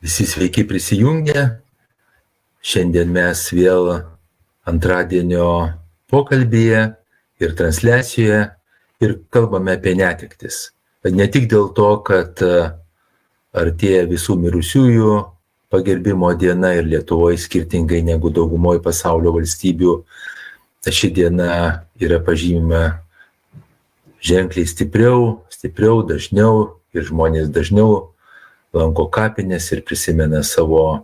Visi sveiki prisijungę. Šiandien mes vėl antradienio pokalbyje ir transliacijoje ir kalbame apie netektis. Ne tik dėl to, kad artėja visų mirusiųjų pagerbimo diena ir Lietuvoje skirtingai negu daugumoje pasaulio valstybių, ši diena yra pažymima ženkliai stipriau, dažniau ir žmonės dažniau lanko kapines ir prisimena savo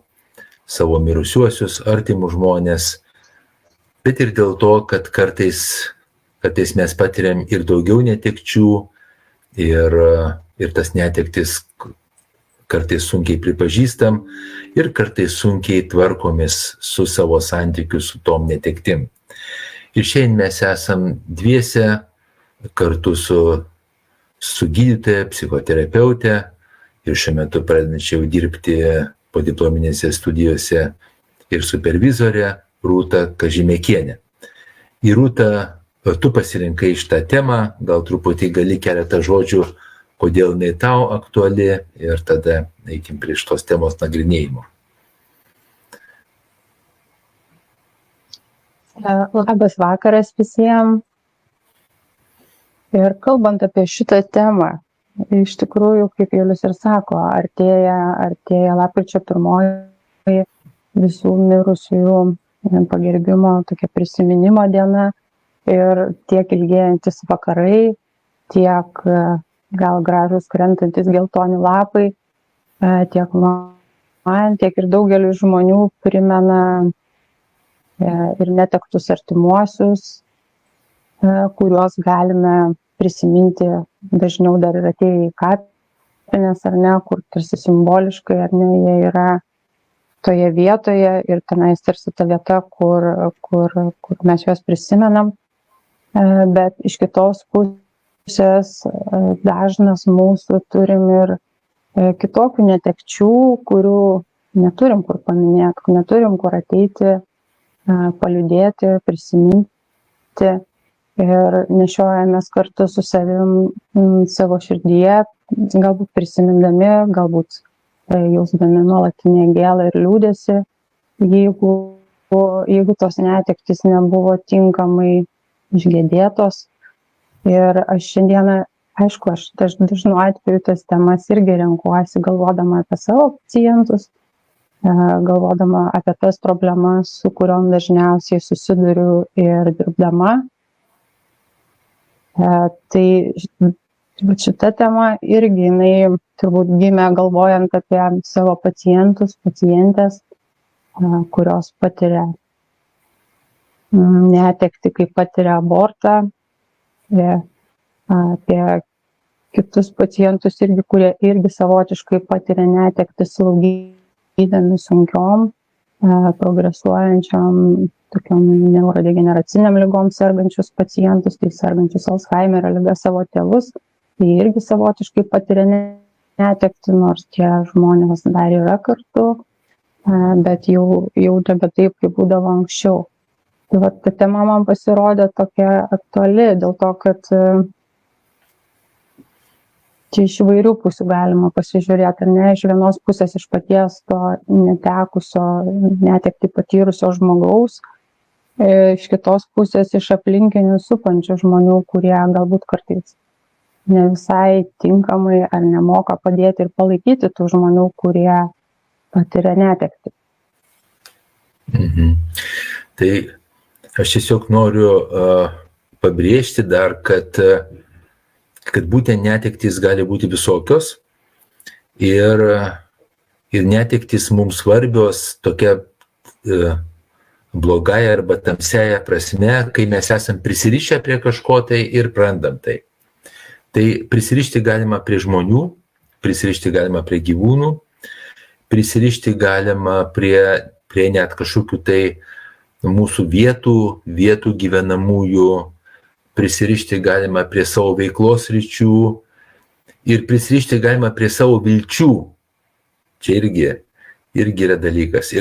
mirusiuosius, artimus žmonės, bet ir dėl to, kad kartais mes patiriam ir daugiau netekčių ir tas netektis kartais sunkiai pripažįstam ir kartais sunkiai tvarkomės su savo santykiu su tom netektim. Ir šiandien mes esam dviese kartu su gydytoja, psichoterapeutė ir šiuo metu pradedančiau dirbti podiplominėse studijose ir supervizorė Rūta Kažimėkienė. Ir Rūta, tu pasirinkai šitą temą, gal truputį gali keletą žodžių, kodėl jinai tau aktuali ir tada eikim prie šitos temos nagrinėjimo. Labas vakaras visiems. Ir kalbant apie šitą temą, iš tikrųjų, kaip Julius ir sako, artėja lapkričio 1 visų mirusiųjų pagerbimo, tokia prisiminimo diena ir tiek ilgėjantis vakarai, tiek gal gražus krentantis geltoni lapai, tiek man, tiek ir daugeliu žmonių primena ir netektus artimuosius, kuriuos galime prisiminti dažniau dar ir atėję į kapines, ar ne, kur tarsi simboliškai, ar ne, jie yra toje vietoje ir tenais tarsi ta vieta, kur mes juos prisimenam. Bet iš kitos pusės dažnas mūsų turim ir kitokių netekčių, kurių neturim kur paminėti, neturim kur ateiti, paliūdėti, prisiminti. Ir nešiojamės kartu su savim savo širdyje, galbūt prisimindami, galbūt jausdami nuolatinę gėlą ir liūdesį, jeigu tos netektys nebuvo tinkamai išgėdėtos. Ir aš šiandieną, aišku, aš dažnu atveju tas temas irgi renkuosi, galvodama apie savo pacientus, galvodama apie tas problemas, su kuriom dažniausiai susiduriu ir dirbdama. Tai šita tema irgi jinai turbūt gimė galvojant apie savo pacientus, pacientės, kurios patiria netektį, kai patiria abortą, apie kitus pacientus irgi, kurie irgi savotiškai patiria netektį slaugydami sunkiom, progresuojančiom tokiom neurodegeneraciniam ligom sergančius pacientus, tai sergančius Alzheimerio liga savo tėvus, tai irgi savotiškai patiria netektį, nors tie žmonės dar yra kartu, bet jau nebe taip, kaip būdavo anksčiau. Tai va, ta tema man pasirodė tokia aktuali, dėl to, kad čia iš įvairių pusių galima pasižiūrėti, ar ne, iš vienos pusės iš paties to netekusio, netektį patyrusio žmogaus, iš kitos pusės iš aplinkinių supančių žmonių, kurie galbūt kartais ne visai tinkamai ar nemoka padėti ir palaikyti tų žmonių, kurie patiria netektį. Tai aš tiesiog noriu pabrėžti dar, kad būtent netektys gali būti visokios ir netektys mums svarbios tokia blogąja arba tamsiaja prasme, kai mes esam prisirišę prie kažko tai ir prarandam tai. Tai prisirišti galima prie žmonių, prisirišti galima prie gyvūnų, prisirišti galima prie net kažkokių tai mūsų vietų gyvenamųjų, prisirišti galima prie savo veiklos ryčių ir prisirišti galima prie savo vilčių. Čia irgi yra dalykas.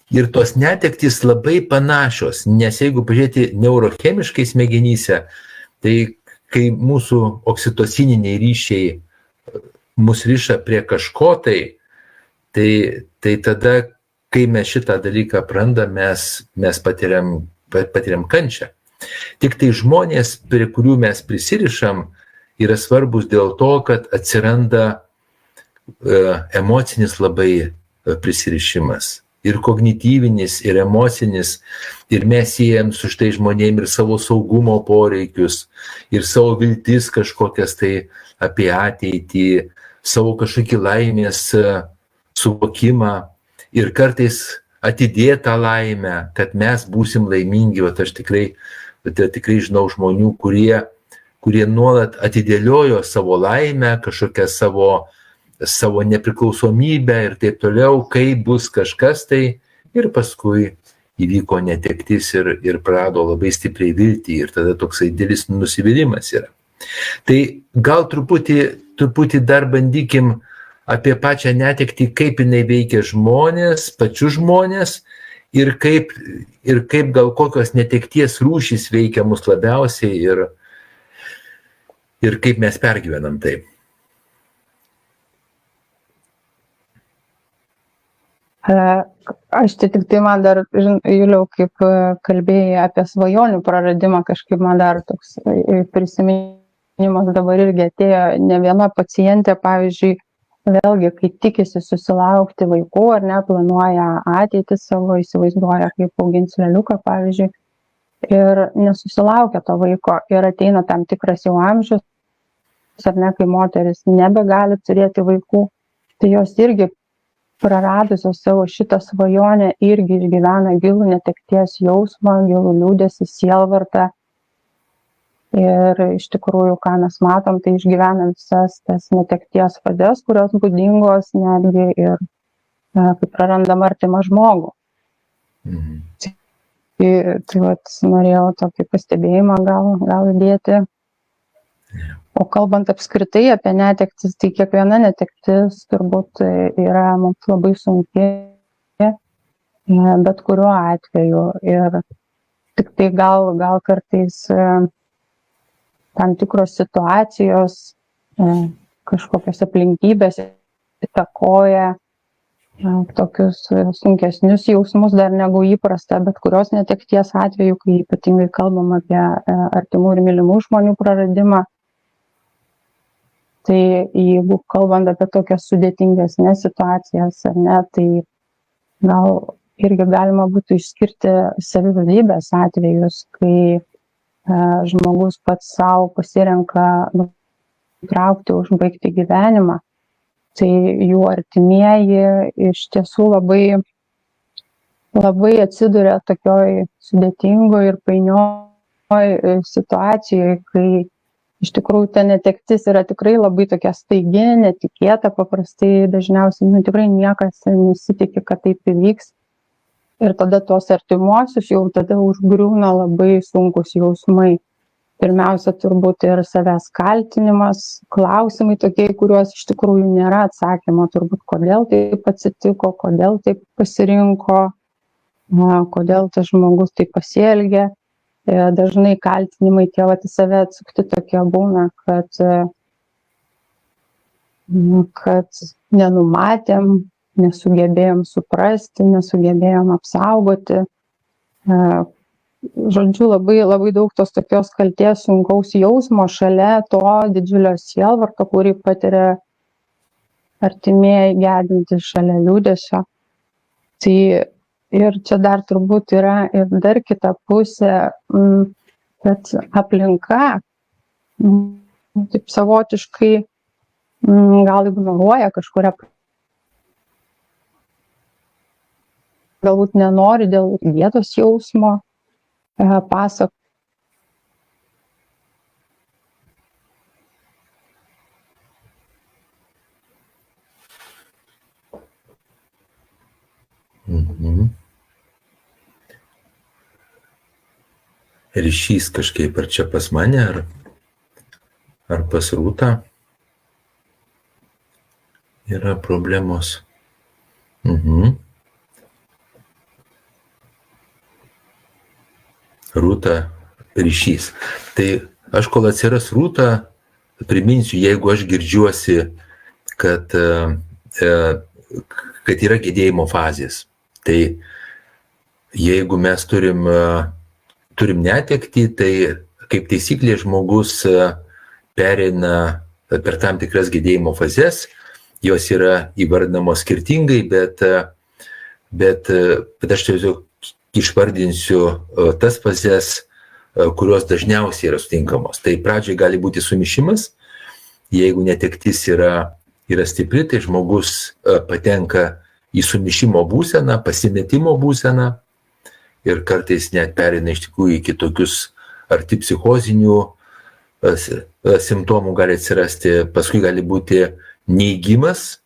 Ir tos netektys labai panašios, nes jeigu pažiūrėti neurochemiškai smegenyse, tai kai mūsų oksitocininiai ryšiai mus riša prie kažko tai, Tai tada, kai mes šitą dalyką aprandam, mes patiriam kančią. Tik tai žmonės, prie kurių mes prisirišam, yra svarbus dėl to, kad atsiranda emocinis labai prisirišimas. Ir kognityvinis, ir emocinis, ir mes siejam su štai žmonėm ir savo saugumo poreikius, ir savo viltis kažkokias tai apie ateitį, savo kažkokį laimės suvokimą ir kartais atidėtą laimę, kad mes būsim laimingi. O aš tikrai žinau žmonių, kurie nuolat atidėliojo savo laimę, kažkokią savo nepriklausomybę ir taip toliau, kai bus kažkas tai, ir paskui įvyko netektis ir prarado labai stipriai viltį, ir tada toksai didelis nusivylimas yra. Tai gal truputį dar bandykim apie pačią netektį, kaip jinai veikia žmonės, pačius žmonės, ir kaip gal kokios netekties rūšys veikia mus labiausiai ir kaip mes pergyvenam tai. Aš tik tai man dar, Juliau, kaip kalbėjai apie svajonių praradimą, kažkaip man dar toks prisiminimas dabar irgi atėjo. Ne viena pacientė, pavyzdžiui, vėlgi, kai tikisi susilaukti vaikų ar ne, planuoja ateitį savo, įsivaizduoja, kaip augins leliuką, pavyzdžiui, ir nesusilaukia to vaiko, ir ateina tam tikras jau amžius, ar ne, kai moteris nebegali turėti vaikų, tai jos irgi praradusios savo šitą svajonę irgi išgyvena gilų netekties jausmą, gilų liūdesį, sielvartą. Ir iš tikrųjų, ką mes matom, tai išgyvenam visas tas netekties fazes, kurios būdingos netgi ir kai prarandam artimą žmogų. Tai vat, norėjau tokį pastebėjimą gal įdėti. O kalbant apskritai apie netektis, tai kiekviena netektis turbūt yra mums labai sunki, bet kuriuo atveju. Ir tik tai gal kartais tam tikros situacijos, kažkokios aplinkybės įtakoja tokius sunkesnius jausmus dar negu įprasta, bet kurios netekties atveju, kai ypatingai kalbam apie artimų ir mylimų žmonių praradimą. Tai jeigu kalbant apie tokias sudėtingesnės situacijas, ar ne, tai gal irgi galima būtų išskirti savižudybės atvejus, kai žmogus pats savo pasirenka nutraukti, užbaigti gyvenimą. Tai jų artimieji iš tiesų labai atsiduria tokioj sudėtingoj ir painioj situacijoje, kai iš tikrųjų ta netektis yra tikrai labai tokia staigi, netikėta, paprastai dažniausiai tikrai niekas nesitikė, kad taip įvyks. Ir tada tuos artimuosius jau tada užgriūna labai sunkus jausmai. Pirmiausia, turbūt ir savęs kaltinimas, klausimai tokie, kuriuos iš tikrųjų nėra atsakymo, turbūt kodėl taip atsitiko, kodėl taip pasirinko, kodėl tas žmogus taip pasielgė. Dažnai kaltinimai tie į save atsukti tokie būna, kad nenumatėm, nesugebėjom suprasti, nesugebėjom apsaugoti. Žodžiu, labai daug tos tokios kaltės, sunkaus jausmo šalia to didžiulio sielvarto, kurį patiria artimieji gedintys šalia liūdesio. Tai ir čia dar turbūt yra ir dar kita pusė, kad aplinka taip savotiškai gal ignoruoja kažkuria, galbūt nenori dėl vietos jausmo pasakoti. Ryšys kažkaip ar čia pas mane, ar pas Rūtą yra problemos. Rūta, ryšys. Tai aš kol atsiras Rūta, priminsiu, jeigu aš girdžiuosi, kad kad yra gedėjimo fazės. Tai jeigu mes turim netektį, tai kaip taisyklė žmogus pereina per tam tikras gedėjimo fazes, jos yra įvardinamos skirtingai, bet aš tiesiog išvardinsiu tas fazes, kurios dažniausiai yra sutinkamos. Tai pradžiai gali būti sumišimas, jeigu netektis yra stipri, tai žmogus patenka į sumišimo būseną, pasimetimo būseną ir kartais net pereina iš tikrųjų iki tokius arti psichozinių simptomų gali atsirasti, paskui gali būti neigimas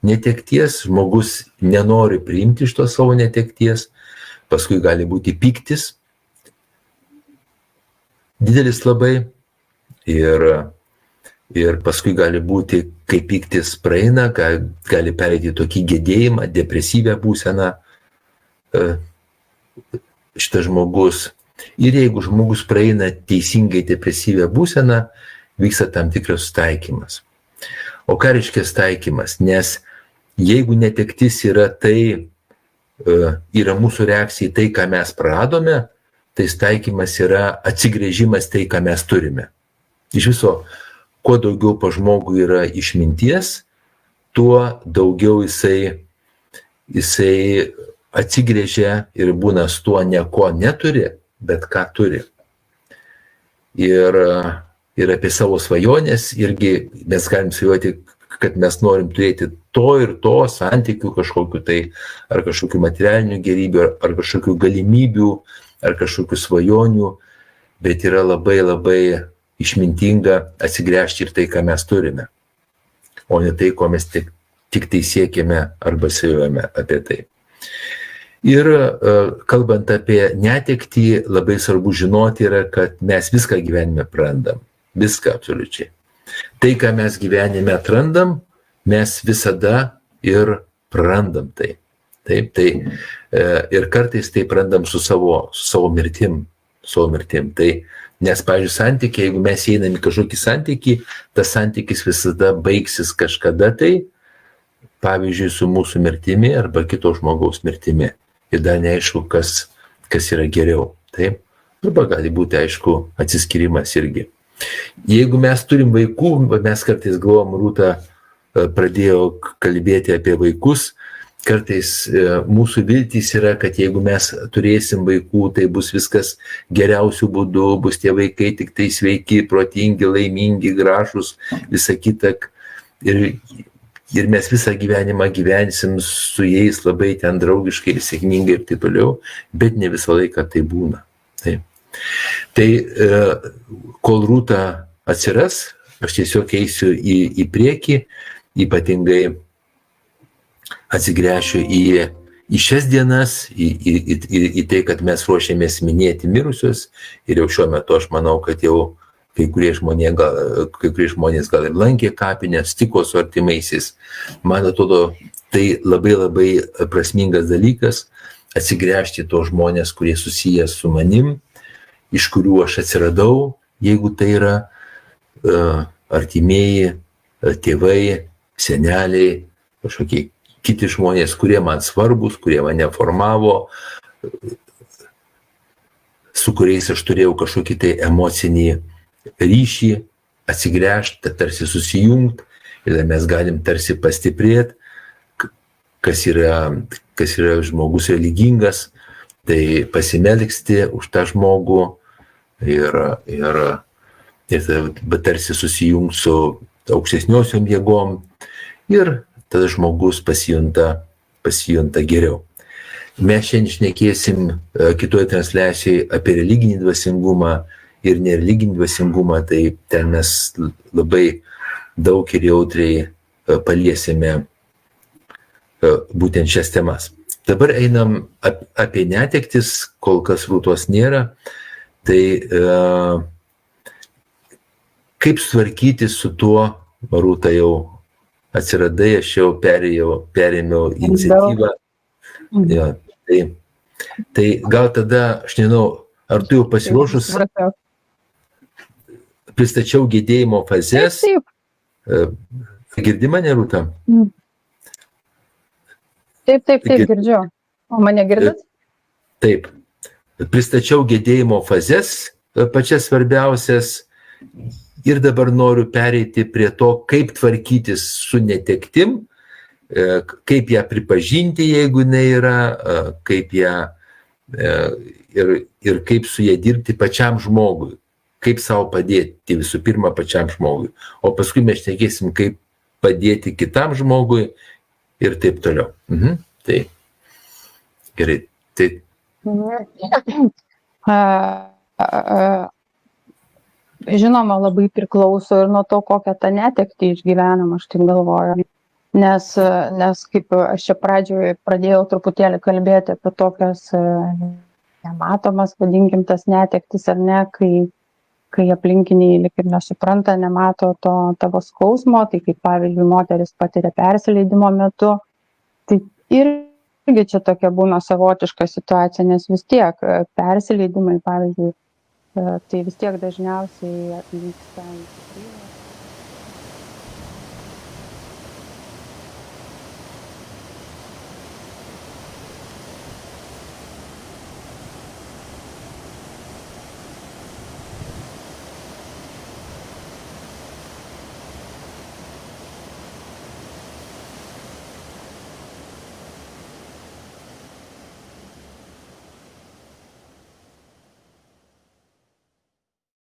netekties, žmogus nenori priimti iš to savo netekties, paskui gali būti pyktis, didelis labai ir paskui gali būti, kai pyktis praeina, gali pereiti tokį gedėjimą, depresyvę būseną šitas žmogus. Ir jeigu žmogus praeina teisingai depresyvę būseną, vyksta tam tikras sutaikymas. O ką reiškia sutaikymas? Nes jeigu netektis yra mūsų reakcija į tai, ką mes praradome, tai sutaikymas yra atsigręžimas tai, ką mes turime. Iš viso, kuo daugiau po žmogų yra išminties, tuo daugiau jisai atsigręžia ir būna su tuo ne ko neturi, bet ką turi. Ir apie savo svajonės irgi mes galim svajoti, kad mes norim turėti to ir to santykių kažkokiu tai, ar kažkokių materialinių gerybių, ar kažkokių galimybių, ar kažkokių svajonių, bet yra labai labai išmintinga atsigręžti ir tai, ką mes turime, o ne tai, ko mes tik tai siekiame arba svajojame apie tai. Ir kalbant apie netektį, labai svarbu žinoti yra, kad mes viską gyvenime prarandam. Viską absoliučiai. Tai, ką mes gyvenime atrandam, mes visada ir prarandam tai. Taip, tai ir kartais tai prarandam su savo mirtim. Tai, nes, pavyzdžiui, santykiai, jeigu mes einam į kažkokį santykį, tas santykis visada baigsis kažkada tai, pavyzdžiui, su mūsų mirtimi arba kito žmogaus mirtimi. Ir dar neaišku, kas yra geriau. Taip? Arba gali būti, aišku, atsiskyrimas irgi. Jeigu mes turim vaikų, mes kartais galvom, Rūta pradėjo kalbėti apie vaikus, kartais mūsų viltys yra, kad jeigu mes turėsim vaikų, tai bus viskas geriausių būdų, bus tie vaikai tik tai sveiki, protingi, laimingi, gražus, visa kita. Ir mes visą gyvenimą gyvensim su jais labai ten draugiškai ir sėkmingai ir taip toliau, bet ne visą laiką tai būna. Taip. Tai kol Rūta atsiras, aš tiesiog eisiu į priekį, ypatingai atsigręšiu į šias dienas, į tai, kad mes ruošiamės minėti mirusius ir jau šiuo metu aš manau, kad jau kai kurie žmonės gal ir lankė kapinės, tiko su artimaisiais. Man atrodo, tai labai labai prasmingas dalykas atsigręžti tos žmonės, kurie susiję su manim, iš kurių aš atsiradau, jeigu tai yra artimieji, tėvai, seneliai, kažkokie kiti žmonės, kurie man svarbus, kurie mane formavo, su kuriais aš turėjau kažkokį tai emocinį ryšį, atsigręžti, tarsi susijungti ir mes galim tarsi pastiprėti, kas yra žmogus religingas, tai pasimelksti už tą žmogų ir tarsi susijungti su aukštesniosiom jėgom ir tada žmogus pasijunta geriau. Mes šiandien šnekėsim kitoje transliacijoje apie religinį dvasingumą ir nereliginį dvasingumą, tai ten mes labai daug ir jautriai paliesime būtent šias temas. Dabar einam apie netektis, kol kas Rūtos nėra, tai kaip sutvarkyti su tuo, Rūta jau atsiradai, aš jau perėmiau iniciatyvą. Ja, tai gal tada, aš nežinau, ar tu jau pasiruošus, pristačiau gedėjimo fazes. Girdi mane, Rūta? Taip, girdžiu. O mane girdit? Taip. Pristačiau gedėjimo fazes, pačias svarbiausias, ir dabar noriu pereiti prie to, kaip tvarkytis su netektim, kaip ją pripažinti, jeigu jinai yra, kaip ją ir kaip su ją dirbti pačiam žmogui, kaip savo padėti visų pirma pačiam žmogui, o paskui mes šnekėsim, kaip padėti kitam žmogui ir taip toliau. Tai gerai. Tai žinoma, labai priklauso ir nuo to, kokią tą netektį išgyvenam, aš taip galvoju. Nes kaip aš čia pradžioje pradėjau truputėlį kalbėti apie tokias nematomas, vadinkim, tas netektis ar ne, kai aplinkiniai lyg ir nesupranta, nemato to tavo skausmo, tai kaip pavyzdžiui moteris patiria persileidimo metu, tai irgi čia tokia būna savotiška situacija, nes vis tiek persileidimai, pavyzdžiui, tai vis tiek dažniausiai vyksta